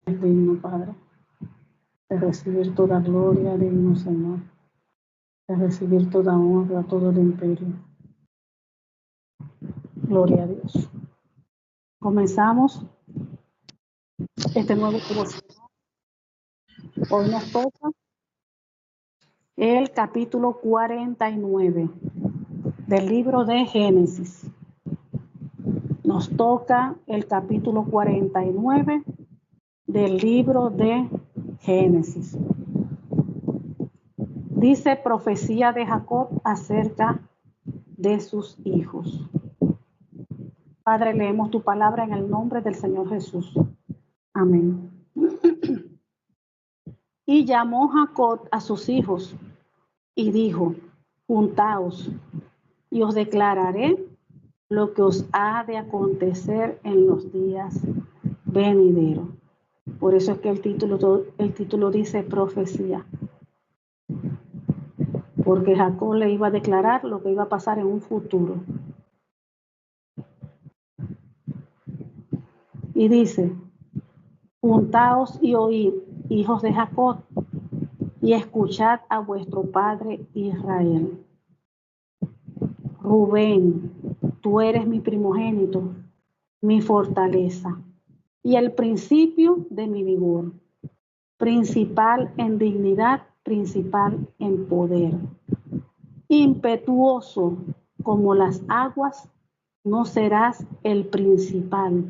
Es digno, Padre, de recibir toda gloria, digno, Señor, de recibir toda honra, todo el imperio. Gloria a Dios. Comenzamos este nuevo devocional. Hoy nos toca el capítulo 49 del libro de Génesis. Nos toca el capítulo 49 del libro de Génesis. Dice profecía de Jacob acerca de sus hijos. Padre, leemos tu palabra en el nombre del Señor Jesús. Amén. Y llamó Jacob a sus hijos y dijo: juntaos y os declararé lo que os ha de acontecer en los días venideros. Por eso es que el título dice profecía. Porque Jacob le iba a declarar lo que iba a pasar en un futuro. Y dice: juntaos y oíd, hijos de Jacob, y escuchad a vuestro padre Israel. Rubén, tú eres mi primogénito, mi fortaleza, y el principio de mi vigor, principal en dignidad, principal en poder. Impetuoso como las aguas, no serás el principal,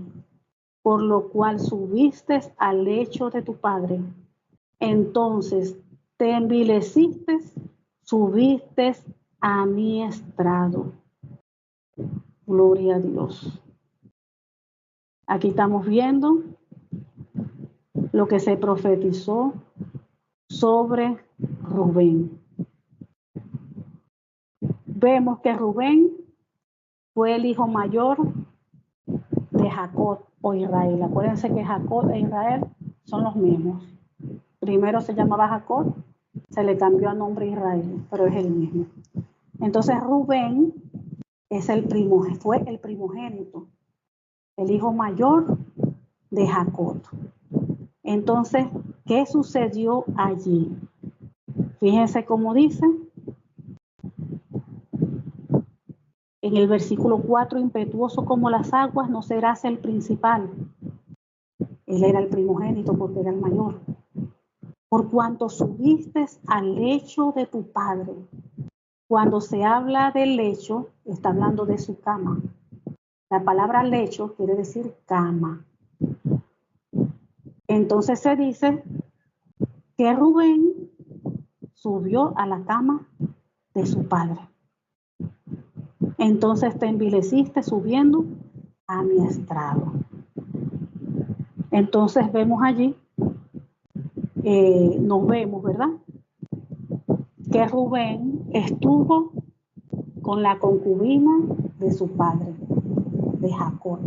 por lo cual subiste al lecho de tu padre. Entonces te envileciste, subiste a mi estrado. Gloria a Dios. Aquí estamos viendo lo que se profetizó sobre Rubén. Vemos que Rubén fue el hijo mayor de Jacob o Israel. Acuérdense que Jacob e Israel son los mismos. Primero se llamaba Jacob, se le cambió el nombre Israel, pero es el mismo. Entonces Rubén es fue el primogénito, el hijo mayor de Jacob. Entonces, ¿qué sucedió allí? Fíjense cómo dice en el versículo 4: impetuoso como las aguas, no serás el principal. Él era el primogénito porque era el mayor. Por cuanto subiste al lecho de tu padre. Cuando se habla del lecho, está hablando de su cama. La palabra lecho quiere decir cama. Entonces se dice que Rubén subió a la cama de su padre. Entonces te envileciste subiendo a mi estrado. Entonces vemos allí, nos vemos, ¿verdad? Que Rubén estuvo con la concubina de su padre, de Jacob.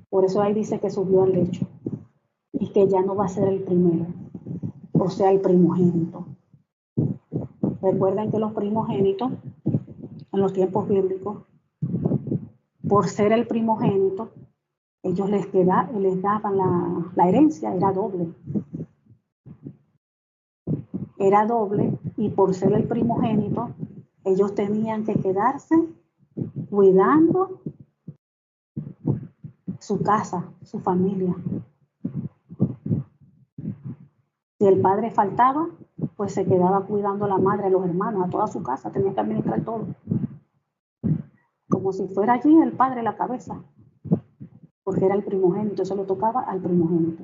Por eso ahí dice que subió al lecho y que ya no va a ser el primero, o sea, el primogénito. Recuerden que los primogénitos, en los tiempos bíblicos, por ser el primogénito, ellos les daban la herencia, era doble. Era doble, y por ser el primogénito, ellos tenían que quedarse cuidando su casa, su familia. Si el padre faltaba, pues se quedaba cuidando a la madre, a los hermanos, a toda su casa, tenía que administrar todo. Como si fuera allí el padre la cabeza, porque era el primogénito, eso le tocaba al primogénito.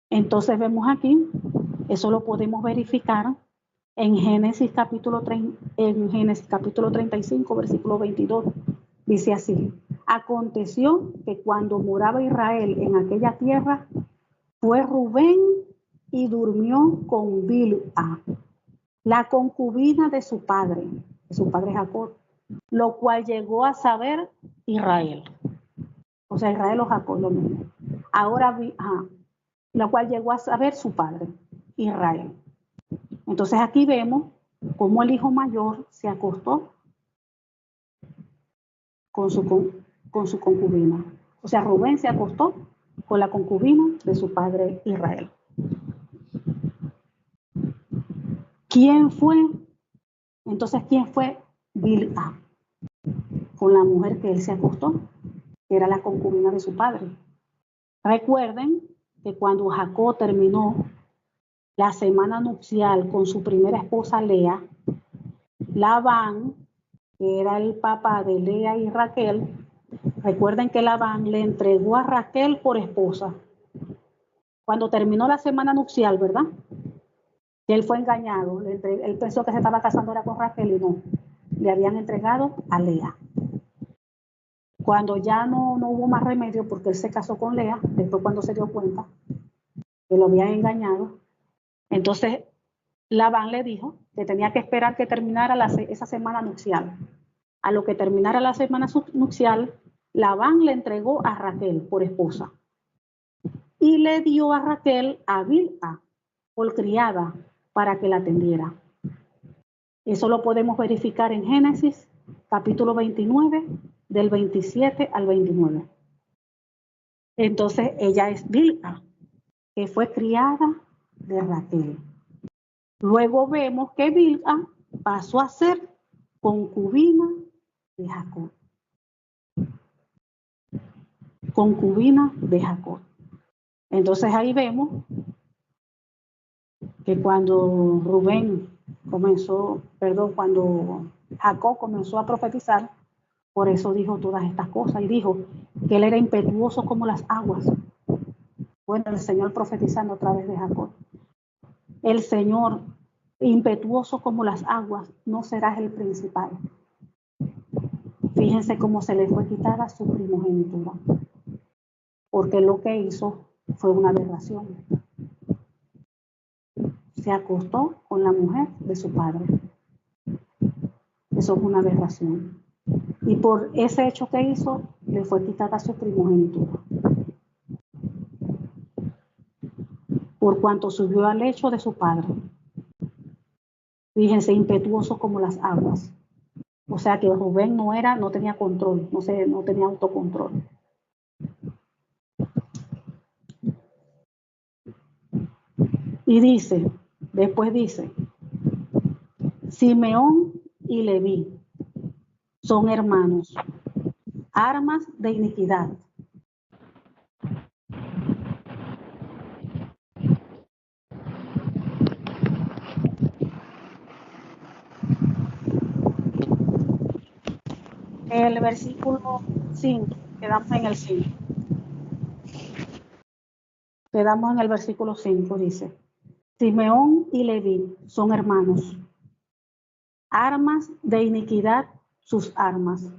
Entonces vemos aquí, eso lo podemos verificar en Génesis capítulo 35, versículo 22. Dice así: aconteció que cuando moraba Israel en aquella tierra, fue Rubén y durmió con Bilha, la concubina de su padre Jacob, lo cual llegó a saber Israel. O sea, Israel o Jacob, lo mismo. Ahora, la cual llegó a saber su padre, Israel. Entonces aquí vemos cómo el hijo mayor se acostó con su concubina. O sea, Rubén se acostó con la concubina de su padre Israel. ¿Quién fue? Entonces, ¿quién fue Bilha? Con la mujer que él se acostó, que era la concubina de su padre. Recuerden que cuando Jacob terminó la semana nupcial con su primera esposa Lea, Labán, que era el papá de Lea y Raquel, recuerden que Labán le entregó a Raquel por esposa. Cuando terminó la semana nupcial, ¿verdad? Que él fue engañado, él pensó que se estaba casando era con Raquel y no, le habían entregado a Lea. Cuando ya no hubo más remedio porque él se casó con Lea, después cuando se dio cuenta que lo habían engañado, entonces Labán le dijo que tenía que esperar que terminara esa semana nupcial. A lo que terminara la semana nupcial, Labán le entregó a Raquel por esposa y le dio a Raquel a Bilha por criada para que la atendiera. Eso lo podemos verificar en Génesis capítulo 29 del 27 al 29. Entonces ella es Bilha, que fue criada de Raquel. Luego vemos que Bilha pasó a ser concubina de Jacob. Concubina de Jacob. Entonces ahí vemos que cuando cuando Jacob comenzó a profetizar, por eso dijo todas estas cosas y dijo que él era impetuoso como las aguas. Bueno, el Señor profetizando a través de Jacob. El Señor impetuoso como las aguas, no serás el principal. Fíjense cómo se le fue quitada su primogenitura, porque lo que hizo fue una aberración. Se acostó con la mujer de su padre. Eso es una aberración. Y por ese hecho que hizo, le fue quitada su primogenitura. Por cuanto subió al lecho de su padre. Fíjense, impetuoso como las aguas. O sea que Rubén no tenía control, no tenía autocontrol. Y después dice, Simeón y Leví son hermanos, armas de iniquidad. El versículo 5, quedamos en el 5. Quedamos en el versículo 5, dice, Simeón y Leví son hermanos, armas de iniquidad sus armas.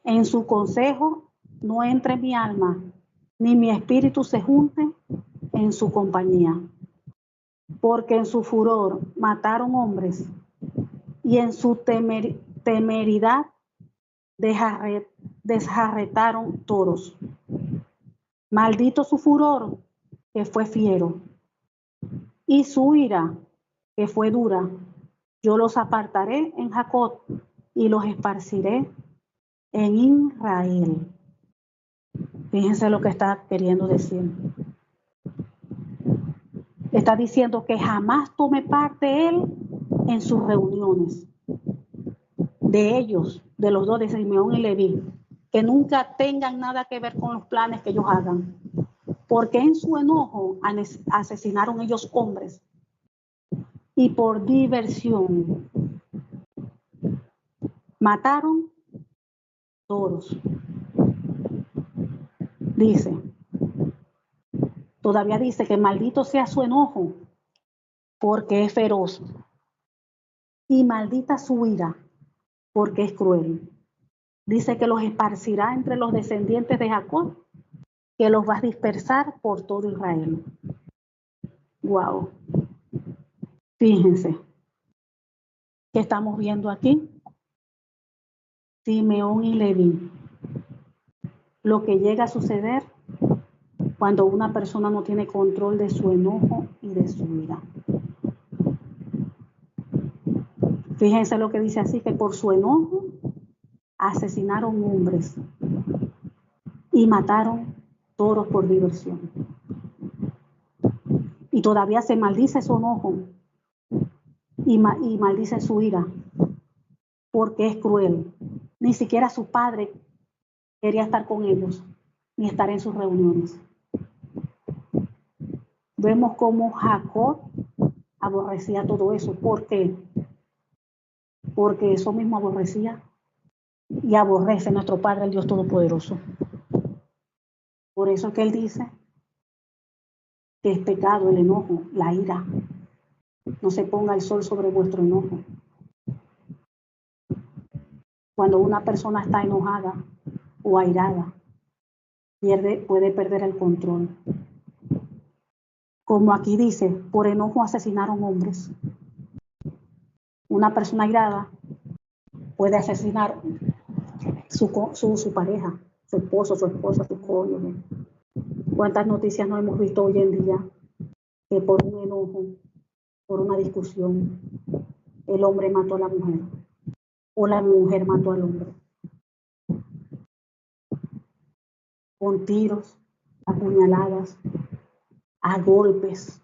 En su consejo no entre mi alma, ni mi espíritu se junte en su compañía. Porque en su furor mataron hombres, y en su temeridad desjarretaron toros. Maldito su furor, que fue fiero, y su ira, que fue dura. Yo los apartaré en Jacob y los esparciré en Israel. Fíjense lo que está queriendo decir. Está diciendo que jamás tome parte él en sus reuniones. De ellos, de los dos, de Simeón y Leví, que nunca tengan nada que ver con los planes que ellos hagan. Porque en su enojo asesinaron ellos hombres. Y por diversión mataron toros. Todavía dice que maldito sea su enojo, porque es feroz. Y maldita su ira, porque es cruel. Dice que los esparcirá entre los descendientes de Jacob, que los va a dispersar por todo Israel. Wow. Fíjense, ¿qué estamos viendo aquí? Simeón y Leví. Lo que llega a suceder cuando una persona no tiene control de su enojo y de su ira. Fíjense lo que dice así, que por su enojo asesinaron hombres y mataron toros por diversión. Y todavía se maldice su enojo y maldice su ira, porque es cruel. Ni siquiera su padre quería estar con ellos, ni estar en sus reuniones. Vemos cómo Jacob aborrecía todo eso. ¿Por qué? Porque eso mismo aborrecía y aborrece nuestro Padre, el Dios Todopoderoso. Por eso que Él dice que es pecado el enojo, la ira. No se ponga el sol sobre vuestro enojo. Cuando una persona está enojada o airada, puede perder el control. Como aquí dice, por enojo asesinaron hombres. Una persona airada puede asesinar su pareja, su esposo, su esposa, su cónyuge. ¿Cuántas noticias no hemos visto hoy en día que por un enojo, por una discusión, el hombre mató a la mujer o la mujer mató al hombre? Con tiros, a puñaladas, a golpes.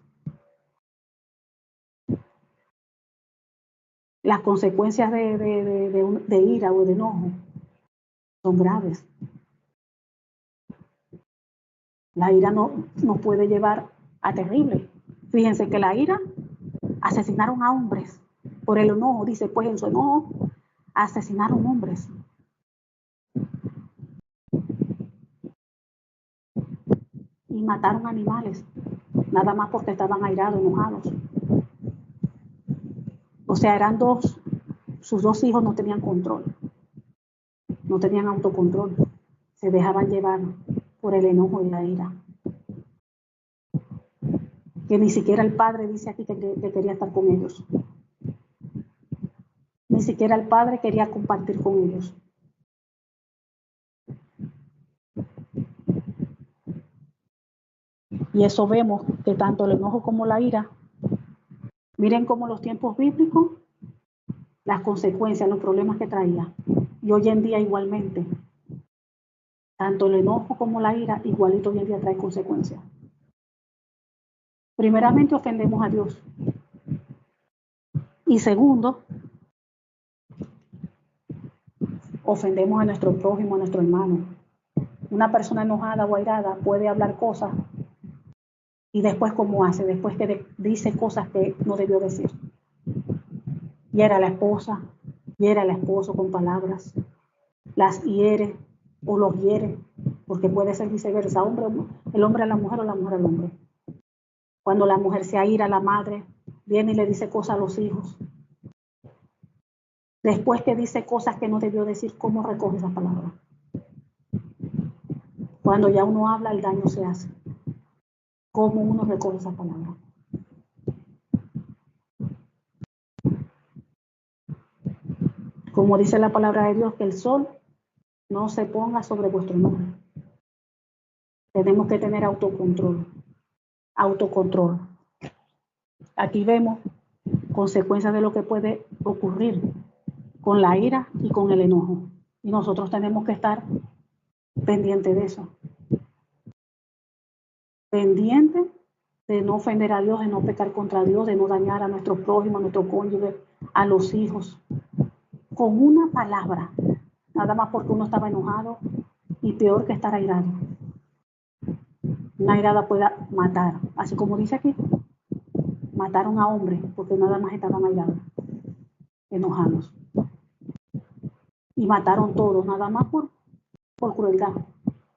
Las consecuencias de ira o de enojo son graves. La ira nos puede llevar a terrible. Fíjense que la ira asesinaron a hombres por el enojo. Dice, pues en su enojo asesinaron hombres. Y mataron animales, nada más porque estaban airados, enojados. O sea, sus dos hijos no tenían control, no tenían autocontrol, se dejaban llevar por el enojo y la ira. Que ni siquiera el padre dice aquí que quería estar con ellos. Ni siquiera el padre quería compartir con ellos. Y eso vemos que tanto el enojo como la ira, miren cómo los tiempos bíblicos, las consecuencias, los problemas que traía. Y hoy en día igualmente, tanto el enojo como la ira, igualito hoy en día trae consecuencias. Primeramente ofendemos a Dios. Y segundo, ofendemos a nuestro prójimo, a nuestro hermano. Una persona enojada o airada puede hablar cosas y después ¿cómo hace? Después que dice cosas que no debió decir. Hiere a la esposa, hiere al esposo con palabras, las hiere o los hiere, porque puede ser viceversa, el hombre a la mujer o la mujer al hombre. Cuando la mujer se aira, la madre viene y le dice cosas a los hijos. Después que dice cosas que no debió decir, ¿cómo recoge esa palabra? Cuando ya uno habla, el daño se hace. ¿Cómo uno recoge esa palabra? Como dice la palabra de Dios, que el sol no se ponga sobre vuestro enojo. Tenemos que tener autocontrol. Autocontrol. Aquí vemos consecuencias de lo que puede ocurrir con la ira y con el enojo. Y nosotros tenemos que estar pendientes de eso. Pendientes de no ofender a Dios, de no pecar contra Dios, de no dañar a nuestro prójimo, a nuestro cónyuge, a los hijos. Con una palabra, nada más porque uno estaba enojado y peor que estar airado. Una airada puede matar, así como dice aquí, mataron a hombres porque nada más estaban airados, enojados. Y mataron todos, nada más por crueldad.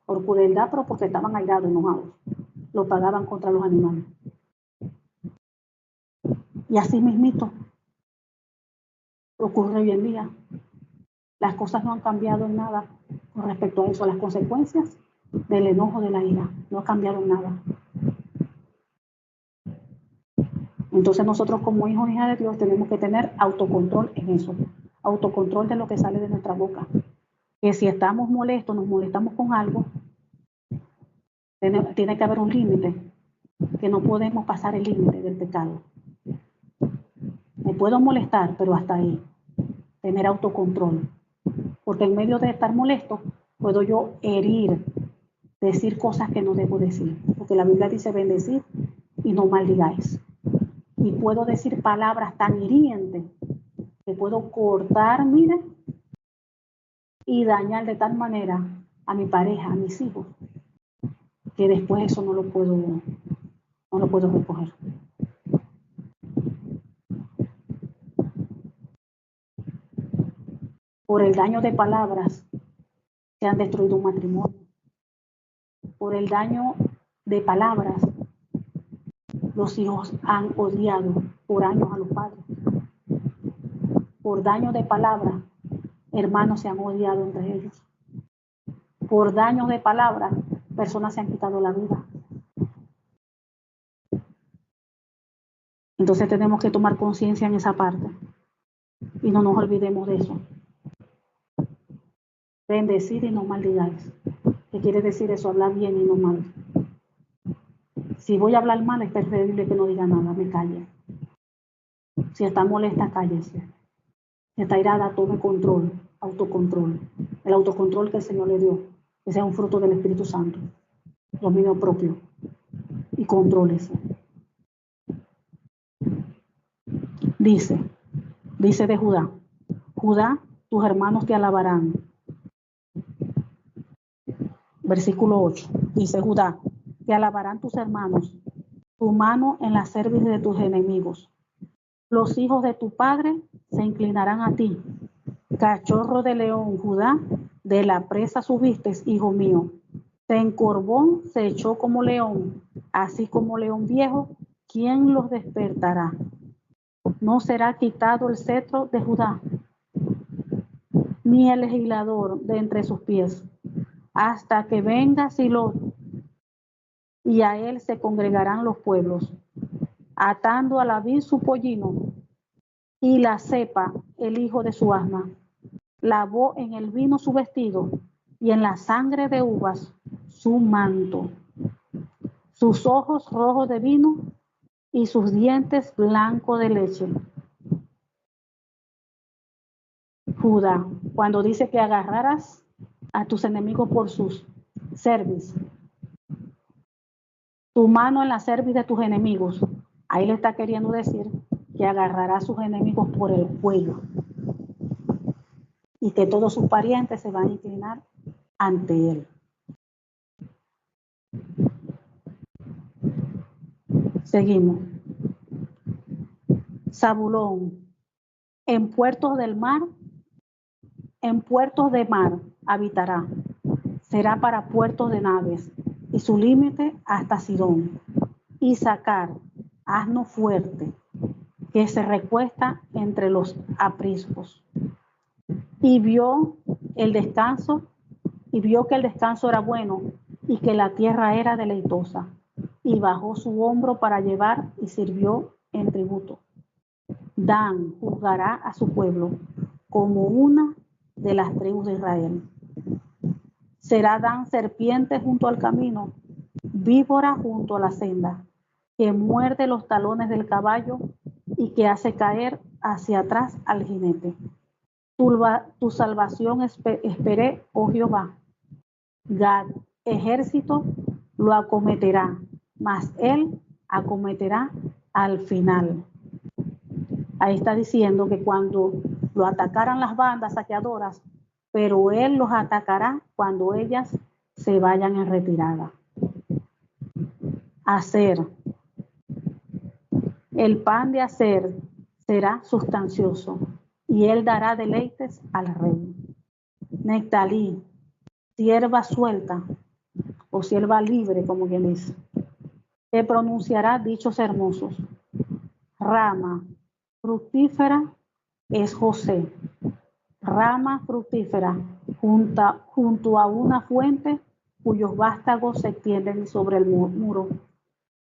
Por crueldad, pero porque estaban airados, enojados. Lo pagaban contra los animales. Y así mismito ocurre hoy en día. Las cosas no han cambiado en nada con respecto a eso. Las consecuencias del enojo, de la ira, no ha cambiado en nada. Entonces nosotros como hijos y hijas de Dios tenemos que tener autocontrol en eso. Autocontrol de lo que sale de nuestra boca. Que si estamos molestos, nos molestamos con algo, tiene que haber un límite. Que no podemos pasar el límite del pecado. Me puedo molestar, pero hasta ahí. Tener autocontrol. Porque en medio de estar molesto, puedo yo herir decir cosas que no debo decir, porque la Biblia dice bendecid y no maldigáis. Y puedo decir palabras tan hirientes que puedo cortar, mire, y dañar de tal manera a mi pareja, a mis hijos, que después eso no lo puedo recoger. Por el daño de palabras se han destruido un matrimonio. Por el daño de palabras, los hijos han odiado por años a los padres. Por daño de palabras, hermanos se han odiado entre ellos. Por daño de palabras, personas se han quitado la vida. Entonces tenemos que tomar conciencia en esa parte y no nos olvidemos de eso. Bendecid y no maldigáis. ¿Qué quiere decir eso? Hablar bien y no mal. Si voy a hablar mal, es preferible que no diga nada, me calle. Si está molesta, cállese. Si está irada, tome control, autocontrol. El autocontrol que el Señor le dio, que sea un fruto del Espíritu Santo. Dominio propio. Y contrólese. Dice de Judá: Judá, tus hermanos te alabarán. Versículo 8. Dice Judá: te alabarán tus hermanos, tu mano en la cerviz de tus enemigos. Los hijos de tu padre se inclinarán a ti. Cachorro de león, Judá, de la presa subiste, hijo mío. Se encorvó, se echó como león, así como león viejo, ¿quién los despertará? No será quitado el cetro de Judá, ni el legislador de entre sus pies, hasta que venga Silo, y a él se congregarán los pueblos, atando a la vid su pollino, y la cepa el hijo de su asna. Lavó en el vino su vestido, y en la sangre de uvas su manto. Sus ojos rojos de vino, y sus dientes blancos de leche. Judá, cuando dice que agarraras a tus enemigos por sus cerviz, tu mano en la cerviz de tus enemigos, ahí le está queriendo decir que agarrará a sus enemigos por el cuello y que todos sus parientes se van a inclinar ante él. Seguimos. Zabulón, en puertos del mar, en puertos de mar habitará, será para puertos de naves, y su límite hasta Sidón. Isaacar, asno fuerte, que se recuesta entre los apriscos. Y vio el descanso, y vio que el descanso era bueno, y que la tierra era deleitosa, y bajó su hombro para llevar, y sirvió en tributo. Dan juzgará a su pueblo como una de las tribus de Israel. Será Dan serpiente junto al camino, víbora junto a la senda, que muerde los talones del caballo y que hace caer hacia atrás al jinete. Tu salvación esperé, oh Jehová. Gad, ejército, lo acometerá, mas él acometerá al final. Ahí está diciendo que cuando lo atacaran las bandas saqueadoras, pero él los atacará cuando ellas se vayan en retirada. Aser, el pan de Aser será sustancioso, y él dará deleites al rey. Nectalí, sierva suelta, o sierva libre, como quien dice, que pronunciará dichos hermosos. Rama, fructífera, es José. Rama fructífera, junto a una fuente cuyos vástagos se extienden sobre el muro.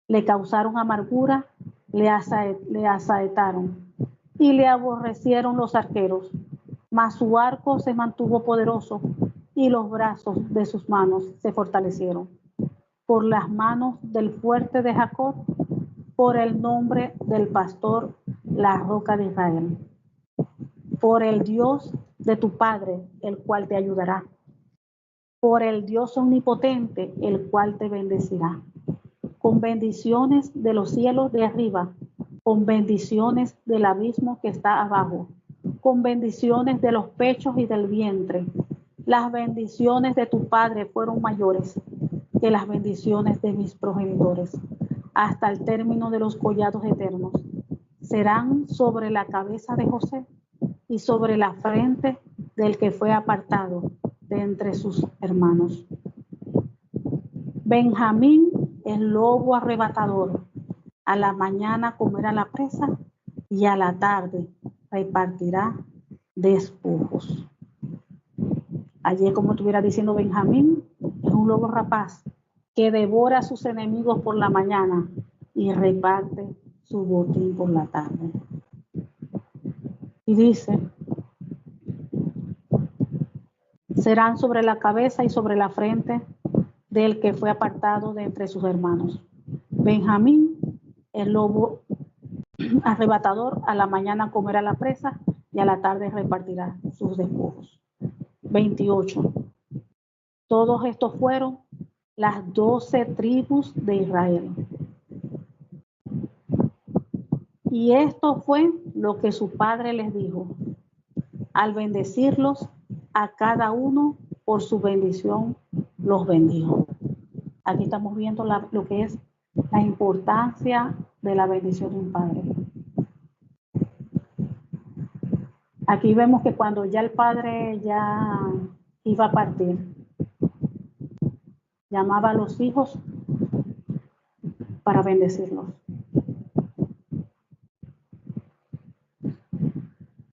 Le causaron amargura, le asaetaron y le aborrecieron los arqueros, mas su arco se mantuvo poderoso y los brazos de sus manos se fortalecieron. Por las manos del fuerte de Jacob, por el nombre del pastor, la roca de Israel. Por el Dios de tu padre, el cual te ayudará. por el Dios omnipotente, el cual te bendecirá, con bendiciones de los cielos de arriba, con bendiciones del abismo que está abajo, con bendiciones de los pechos y del vientre. Las bendiciones de tu Padre fueron mayores que las bendiciones de mis progenitores, hasta el término de los collados eternos. Serán sobre la cabeza de José y sobre la frente del que fue apartado de entre sus hermanos. Benjamín, el lobo arrebatador, a la mañana comerá la presa y a la tarde repartirá despojos. Allí, como estuviera diciendo, Benjamín es un lobo rapaz que devora a sus enemigos por la mañana y reparte su botín por la tarde. Y dice, serán sobre la cabeza y sobre la frente del que fue apartado de entre sus hermanos. Benjamín, el lobo arrebatador, a la mañana comerá la presa y a la tarde repartirá sus despojos. 28. Todos estos fueron las 12 tribus de Israel. Y esto fue lo que su padre les dijo. Al bendecirlos, a cada uno por su bendición los bendijo. Aquí estamos viendo lo que es la importancia de la bendición de un padre. Aquí vemos que cuando ya el padre ya iba a partir, llamaba a los hijos para bendecirlos.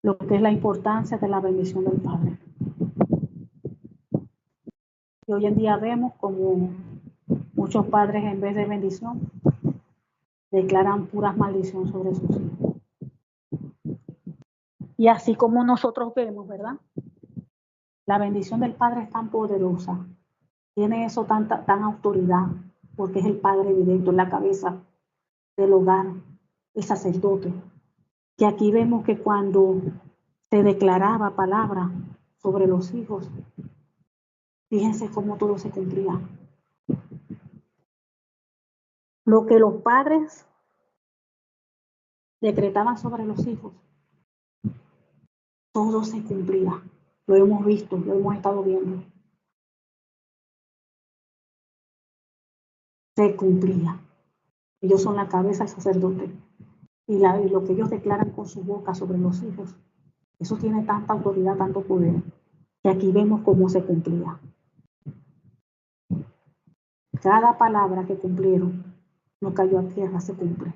Lo que es la importancia de la bendición del padre. Y hoy en día vemos como muchos padres, en vez de bendición, declaran puras maldiciones sobre sus hijos. Y así como nosotros vemos, ¿verdad? La bendición del Padre es tan poderosa, tiene eso tan autoridad, porque es el Padre directo, en la cabeza del hogar, el sacerdote. Que aquí vemos que cuando se declaraba palabra sobre los hijos, fíjense cómo todo se cumplía. Lo que los padres decretaban sobre los hijos, todo se cumplía. Lo hemos visto, lo hemos estado viendo. Se cumplía. Ellos son la cabeza del sacerdote. Y lo que ellos declaran con su boca sobre los hijos, eso tiene tanta autoridad, tanto poder, que aquí vemos cómo se cumplía. Cada palabra que cumplieron no cayó a tierra, se cumple.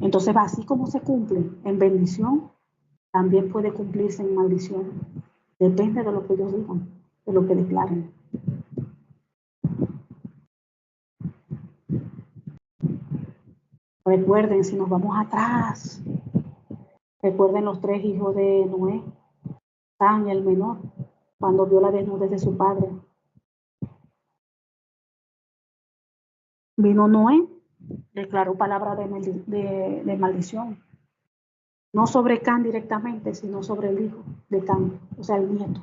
Entonces, así como se cumple en bendición, también puede cumplirse en maldición. Depende de lo que ellos digan, de lo que declaren. Recuerden, si nos vamos atrás, recuerden los 3 hijos de Noé, San, el menor, cuando vio la desnudez de su padre. Vino Noé, declaró palabra de maldición. No sobre Can directamente, sino sobre el hijo de Can, o sea, el nieto.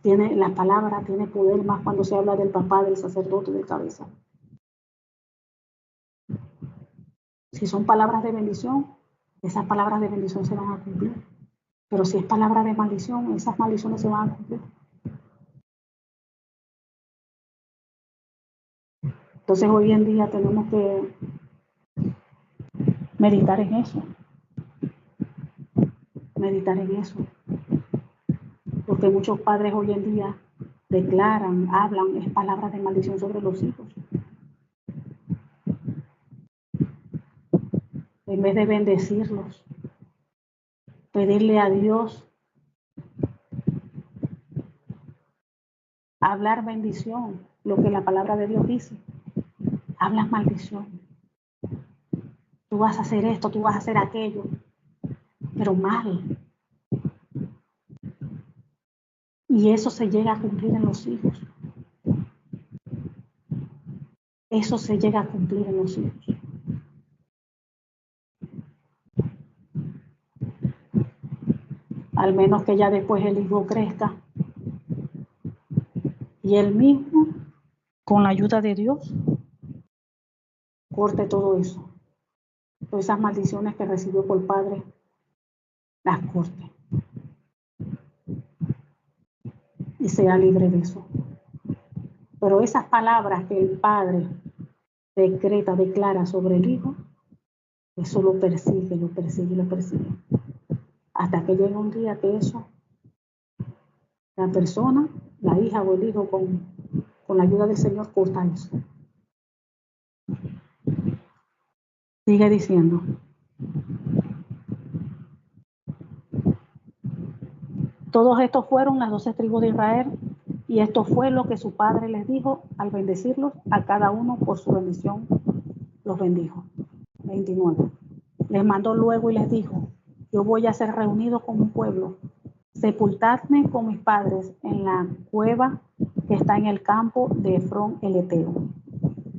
La palabra tiene poder más cuando se habla del papá, del sacerdote, del cabeza. Si son palabras de bendición, esas palabras de bendición se van a cumplir. Pero si es palabra de maldición, esas maldiciones se van a cumplir. Entonces hoy en día tenemos que meditar en eso. Meditar en eso. Porque muchos padres hoy en día declaran, hablan, es palabras de maldición sobre los hijos. En vez de bendecirlos, pedirle a Dios, hablar bendición, lo que la palabra de Dios dice. Hablas maldición. Tú vas a hacer esto, tú vas a hacer aquello, pero mal. Y eso se llega a cumplir en los hijos. Eso se llega a cumplir en los hijos. al menos que ya después el hijo crezca y él mismo, con la ayuda de Dios, corte todo eso. Todas esas maldiciones que recibió por padre, las corte y sea libre de eso. Pero esas palabras que el padre decreta, declara sobre el hijo, eso lo persigue, lo persigue, lo persigue. Hasta que llega un día que eso, la persona, la hija o el hijo, con la ayuda del Señor, corta eso. Sigue diciendo. Todos estos fueron las 12 tribus de Israel, y esto fue lo que su padre les dijo al bendecirlos, a cada uno por su bendición los bendijo. 29. Les mandó luego y les dijo: yo voy a ser reunido con un pueblo. Sepultadme con mis padres en la cueva que está en el campo de Efrón el Eteo,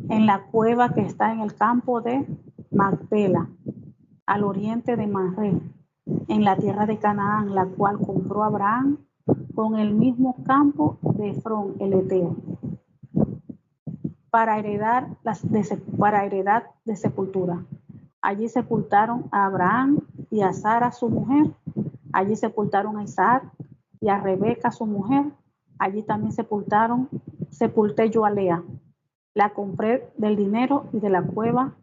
en la cueva que está en el campo de Macpela, al oriente de Manré, en la tierra de Canaán, la cual compró Abraham con el mismo campo de Efrón el Eteo, para heredad de sepultura. Allí sepultaron a Abraham y a Sara su mujer. Allí sepultaron a Isaac y a Rebeca su mujer. Allí también sepulté yo a Lea. La compré del dinero y de la cueva.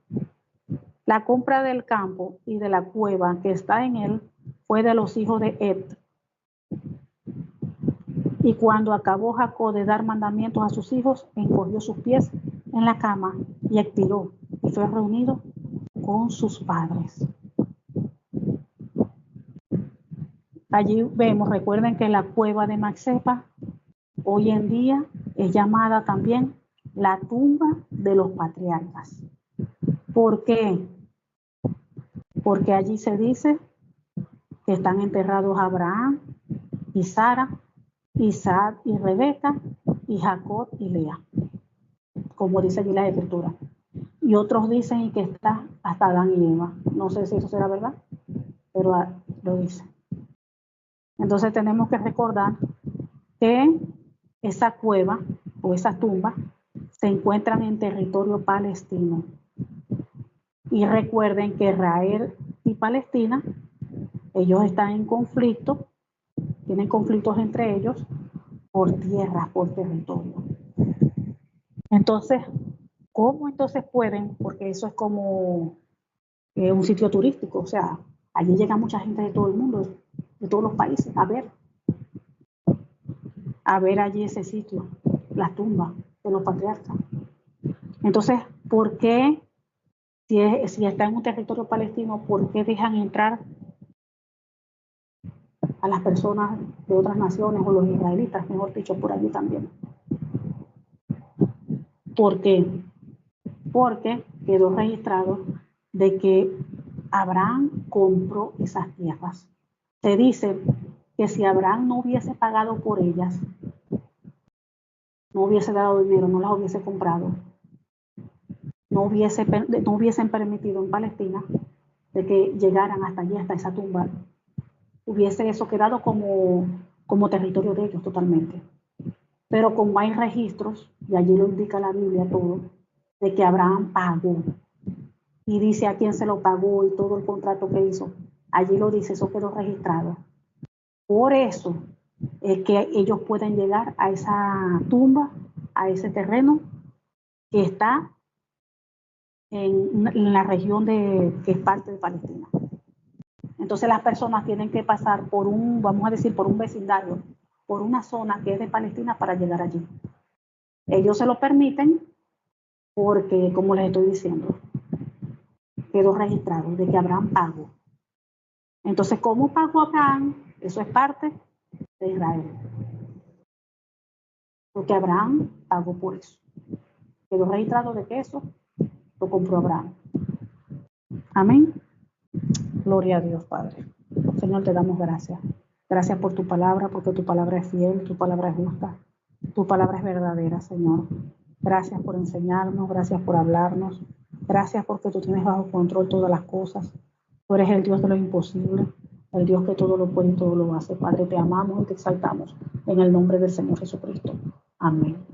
La compra del campo y de la cueva que está en él fue de los hijos de Ed. Y cuando acabó Jacob de dar mandamientos a sus hijos, encogió sus pies en la cama y expiró, y fue reunido con sus padres. Allí vemos, recuerden que la cueva de Macpela hoy en día es llamada también la tumba de los patriarcas. ¿Por qué? Porque allí se dice que están enterrados Abraham y Sara, Isaac y Rebeca, y Jacob y Lea, como dice allí la escritura. Y otros dicen que está hasta Adán y Eva. No sé si eso será verdad, pero lo dice. Entonces tenemos que recordar que esa cueva o esa tumba se encuentran en territorio palestino. Y recuerden que Israel y Palestina, ellos están en conflicto, tienen conflictos entre ellos por tierras, por territorio. Entonces, ¿cómo entonces pueden? Porque eso es como un sitio turístico, o sea, allí llega mucha gente de todo el mundo, de todos los países, a ver allí ese sitio, la tumba de los patriarcas. Entonces, ¿por qué, si está en un territorio palestino, por qué dejan entrar a las personas de otras naciones o los israelitas, mejor dicho, por allí también? ¿Por qué? Porque quedó registrado de que Abraham compró esas tierras. Se dice que si Abraham no hubiese pagado por ellas, no hubiese dado dinero, no las hubiese comprado, no hubiesen permitido en Palestina de que llegaran hasta allí, hasta esa tumba, hubiese eso quedado como territorio de ellos totalmente. Pero como hay registros, y allí lo indica la Biblia todo, de que Abraham pagó, y dice a quién se lo pagó y todo el contrato que hizo, allí lo dice, eso quedó registrado. Por eso es que ellos pueden llegar a esa tumba, a ese terreno que está en la región que es parte de Palestina. Entonces las personas tienen que pasar por vamos a decir, por un vecindario, por una zona que es de Palestina para llegar allí. Ellos se lo permiten porque, como les estoy diciendo, quedó registrado de que Abraham pagó. Entonces, ¿cómo pagó Abraham? Eso es parte de Israel. Porque Abraham pagó por eso. Quedó registrado de que eso lo compró Abraham. Amén. Gloria a Dios, Padre. Señor, te damos gracias. Gracias por tu palabra, porque tu palabra es fiel, tu palabra es justa, tu palabra es verdadera, Señor. Gracias por enseñarnos, gracias por hablarnos. Gracias porque tú tienes bajo control todas las cosas. Tú eres el Dios de lo imposible. el Dios que todo lo puede y todo lo hace. Padre, te amamos y te exaltamos en el nombre del Señor Jesucristo. Amén.